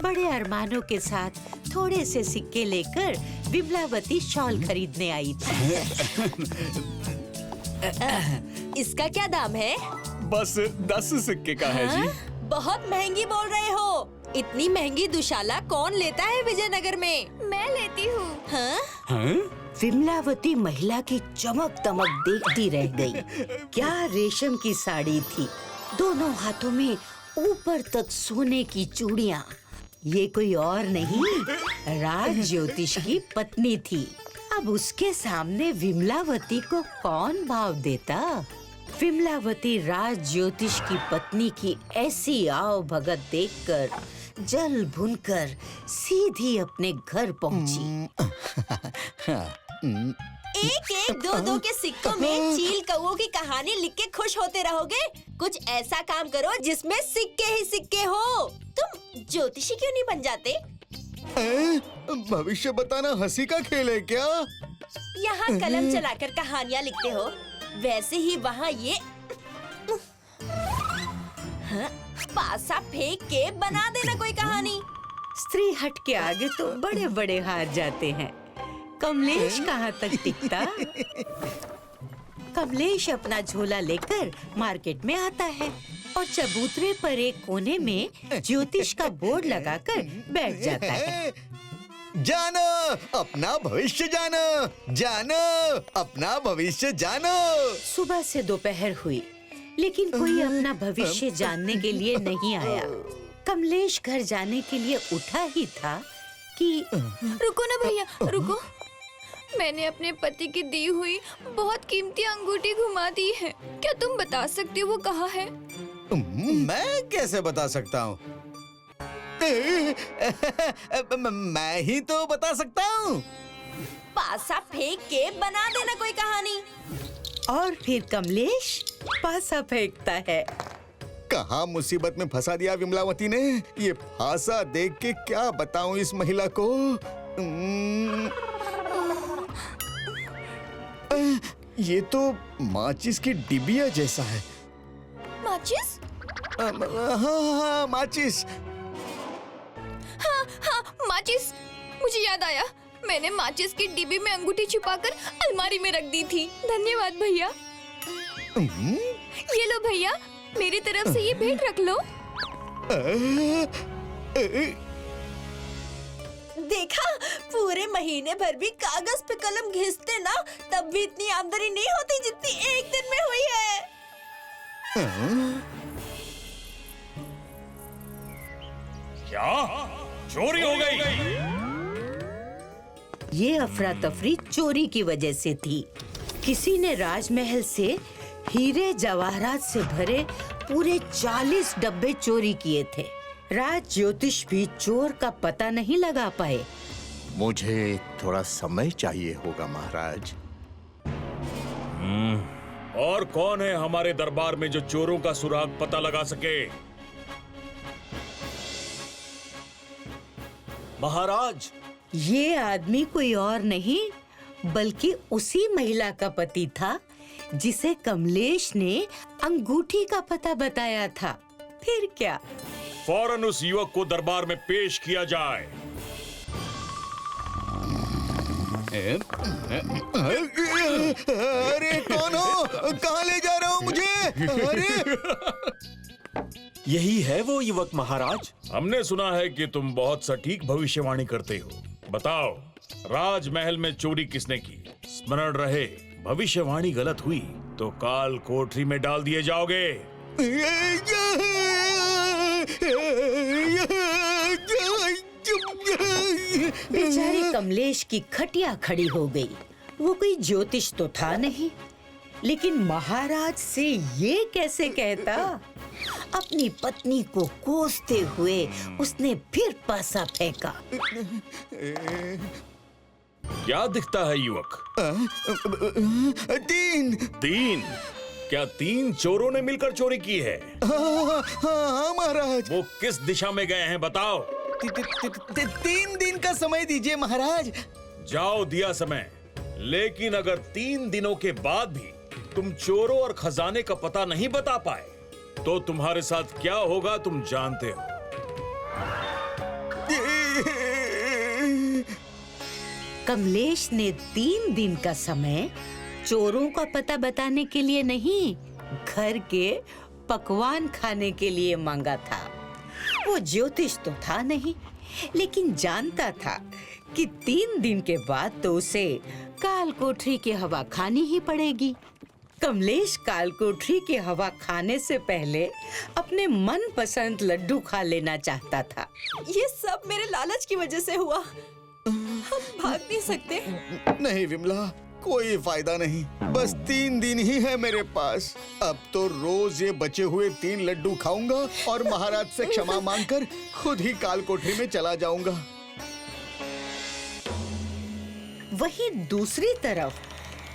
बड़े अरमानों के साथ थोड़े से सिक्के लेकर विमलावती शॉल खरीदने आई थी। इसका क्या दाम है? बस 10 सिक्के का है जी। बहुत महंगी बोल रहे हो। इतनी महंगी दुशाला कौन लेता है विजयनगर में? मैं लेती हूँ। हाँ? विमलावती महिला की चमक दमक देखती रह गई। क्या रेशम की साड़ी थी, दोनों हाथों में ऊपर तक सोने की चूड़ियाँ। ये कोई और नहीं, राज ज्योतिष की पत्नी थी। अब उसके सामने विमलावती को कौन भाव देता? विमलावती राज ज्योतिष की पत्नी की ऐसी आओ भगत देखकर जल भुनकर सीधी अपने घर पहुंची। एक एक दो दो के सिक्कों में चील कौओं की कहानी लिख के खुश होते रहोगे? कुछ ऐसा काम करो जिसमें सिक्के ही सिक्के हो। तुम ज्योतिषी क्यों नहीं बन जाते? भविष्य बताना हंसी का खेल है क्या? यहाँ कलम चलाकर कहानियाँ लिखते हो, वैसे ही वहाँ ये पासा फेंक के बना देना कोई कहानी। स्त्री हट के आगे तो बड़े बड़े हार जाते हैं। कमलेश कहाँ तक टिकता? कमलेश अपना झोला लेकर मार्केट में आता है और चबूतरे पर एक कोने में ज्योतिष का बोर्ड लगाकर बैठ जाता है। जानो अपना भविष्य जानो, जानो अपना भविष्य जानो। सुबह से दोपहर हुई, लेकिन कोई अपना भविष्य जानने के लिए नहीं आया। कमलेश घर जाने के लिए उठा ही था कि रुको ना भैया, रुको। मैंने अपने पति की दी हुई बहुत कीमती अंगूठी घुमा दी है। क्या तुम बता सकती हो वो कहाँ है? मैं कैसे बता सकता हूँ? मैं ही तो बता सकता हूँ। पासा फेंक के बना देना कोई कहानी। और फिर कमलेश पासा फेंकता है। कहाँ मुसीबत में फंसा दिया विमलावती ने। ये फांसा देख के क्या बताऊं इस महिला को। ये तो माचिस की डिबिया जैसा है। माचिस? हाँ, माचिस। हाँ, माचिस। मुझे याद आया, मैंने माचिस की डिब्बी में अंगूठी छुपाकर अलमारी में रख दी थी। धन्यवाद भैया। ये लो भैया, मेरी तरफ से ये भेंट रख लो। देखा, पूरे महीने भर भी कागज पे कलम घिसते ना, तब भी इतनी आमदनी नहीं होती जितनी एक दिन में हुई है। क्या चोरी हो गई? ये अफरा तफरी चोरी की वजह से थी। किसी ने राजमहल से हीरे जवाहरात से भरे पूरे 40 डब्बे चोरी किए थे। राज ज्योतिष भी चोर का पता नहीं लगा पाए। मुझे थोड़ा समय चाहिए होगा महाराज। और कौन है हमारे दरबार में जो चोरों का सुराग पता लगा सके? महाराज, ये आदमी कोई और नहीं बल्कि उसी महिला का पति था जिसे कमलेश ने अंगूठी का पता बताया था। फिर क्या? फौरन उस युवक को दरबार में पेश किया जाए। अरे कौन हो? कहाँ ले जा रहा हो मुझे? अरे यही है वो युवक महाराज। हमने सुना है कि तुम बहुत सटीक भविष्यवाणी करते हो। बताओ, राजमहल में चोरी किसने की? स्मरण रहे, भविष्यवाणी गलत हुई तो काल कोठरी में डाल दिए जाओगे। बेचारी कमलेश की खटिया खड़ी हो गई। वो कोई ज्योतिष तो था नहीं, लेकिन महाराज से ये कैसे कहता? अपनी पत्नी को कोसते हुए उसने फिर पासा फेंका। क्या दिखता है युवक? 3? क्या 3 चोरों ने मिलकर चोरी की है? हाँ महाराज। वो किस दिशा में गए हैं बताओ। 3 दिन का समय दीजिए महाराज। जाओ, दिया समय। लेकिन अगर 3 दिनों के बाद भी तुम चोरों और खजाने का पता नहीं बता पाए तो तुम्हारे साथ क्या होगा तुम जानते हो। कमलेश ने 3 दिन का समय चोरों का पता बताने के लिए नहीं, घर के पकवान खाने के लिए मांगा था। वो ज्योतिष तो था नहीं, लेकिन जानता था कि 3 दिन के बाद तो उसे काल कोठरी की हवा खानी ही पड़ेगी। कमलेश काल कोठरी की हवा खाने से पहले अपने मनपसंद लड्डू खा लेना चाहता था। ये सब मेरे लालच की वजह से हुआ। हम भाग नहीं सकते। नहीं विमला, कोई फायदा नहीं। बस 3 दिन ही है मेरे पास। अब तो रोज ये बचे हुए 3 लड्डू खाऊंगा और महाराज से क्षमा मांगकर खुद ही काल कोठरी में चला जाऊंगा। वहीं दूसरी तरफ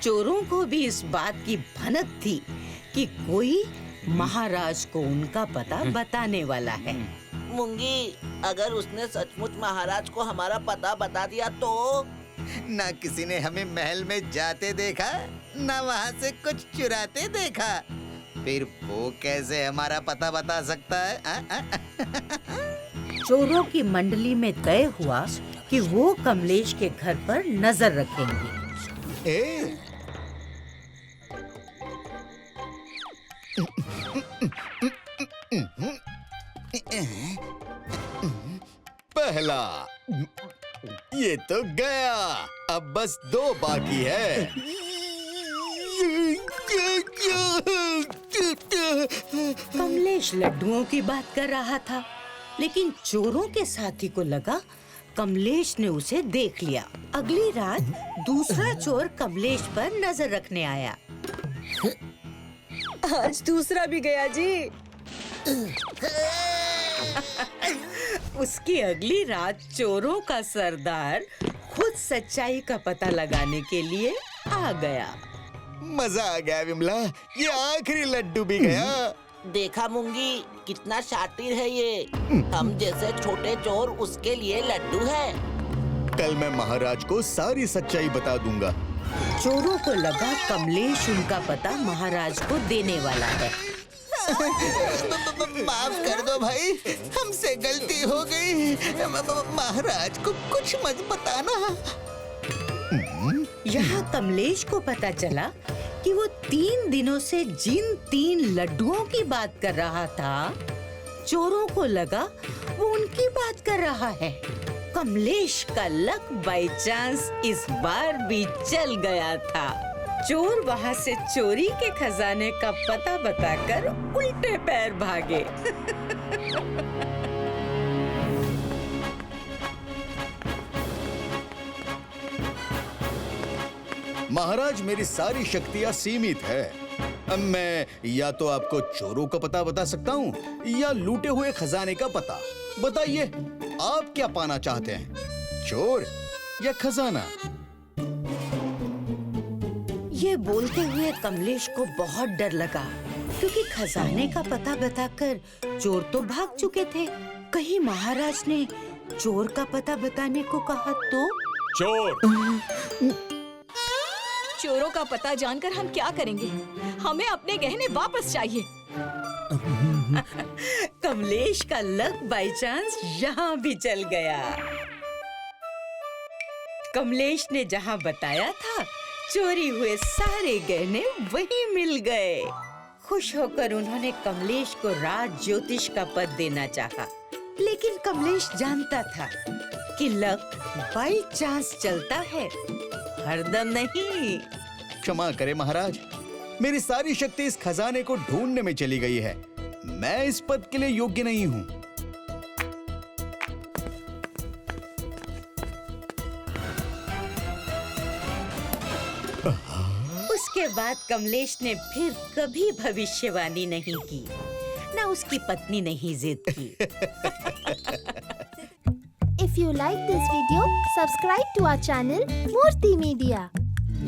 चोरों को भी इस बात की भनक थी कि कोई महाराज को उनका पता बताने वाला है। मूंगी, अगर उसने सचमुच महाराज को हमारा पता बता दिया तो? ना किसी ने हमें महल में जाते देखा, ना वहाँ से कुछ चुराते देखा, फिर वो कैसे हमारा पता बता सकता है? चोरों की मंडली में तय हुआ कि वो कमलेश के घर पर नजर रखेंगे। पहला, ये तो गया, अब बस 2 बाकी है। कमलेश लड्डुओं की बात कर रहा था, लेकिन चोरों के साथी को लगा कमलेश ने उसे देख लिया। अगली रात दूसरा चोर कमलेश पर नजर रखने आया। आज दूसरा भी गया जी। उसकी अगली रात चोरों का सरदार खुद सच्चाई का पता लगाने के लिए आ गया। मजा आ गया विमला, ये आखिरी लड्डू भी गया। देखा मूंगी, कितना शातिर है ये। हम जैसे छोटे चोर उसके लिए लड्डू है। कल मैं महाराज को सारी सच्चाई बता दूंगा। चोरों को लगा कमलेश उनका पता महाराज को देने वाला है। माफ कर दो भाई, हमसे गलती हो गई। महाराज को कुछ मत बताना। यहाँ कमलेश को पता चला कि वो 3 दिनों से जिन 3 लड्डुओं की बात कर रहा था, चोरों को लगा वो उनकी बात कर रहा है। कमलेश का लक बाय चांस इस बार भी चल गया था। चोर वहाँ से चोरी के खजाने का पता बताकर उल्टे पैर भागे। महाराज, मेरी सारी शक्तियाँ सीमित है। अब मैं या तो आपको चोरों का पता बता सकता हूँ या लूटे हुए खजाने का पता। बताइए, आप क्या पाना चाहते हैं, चोर या खजाना? ये बोलते हुए कमलेश को बहुत डर लगा, क्योंकि खजाने का पता बताकर चोर तो भाग चुके थे। कहीं महाराज ने चोर का पता बताने को कहा तो? चोर! चोरों का पता जानकर हम क्या करेंगे? हमें अपने गहने वापस चाहिए। कमलेश का लक बाय चांस यहाँ भी चल गया। कमलेश ने जहाँ बताया था, चोरी हुए सारे गहने वहीं मिल गए। खुश होकर उन्होंने कमलेश को राज ज्योतिष का पद देना चाहा, लेकिन कमलेश जानता था कि लक बाय चांस चलता है, हरदम नहीं। क्षमा करें महाराज, मेरी सारी शक्ति इस खजाने को ढूंढने में चली गई है। मैं इस पद के लिए योग्य नहीं हूँ। उसके बाद कमलेश ने फिर कभी भविष्यवाणी नहीं की, ना उसकी पत्नी ने ही जिद की। If you like this video, subscribe to our channel Murthy Media.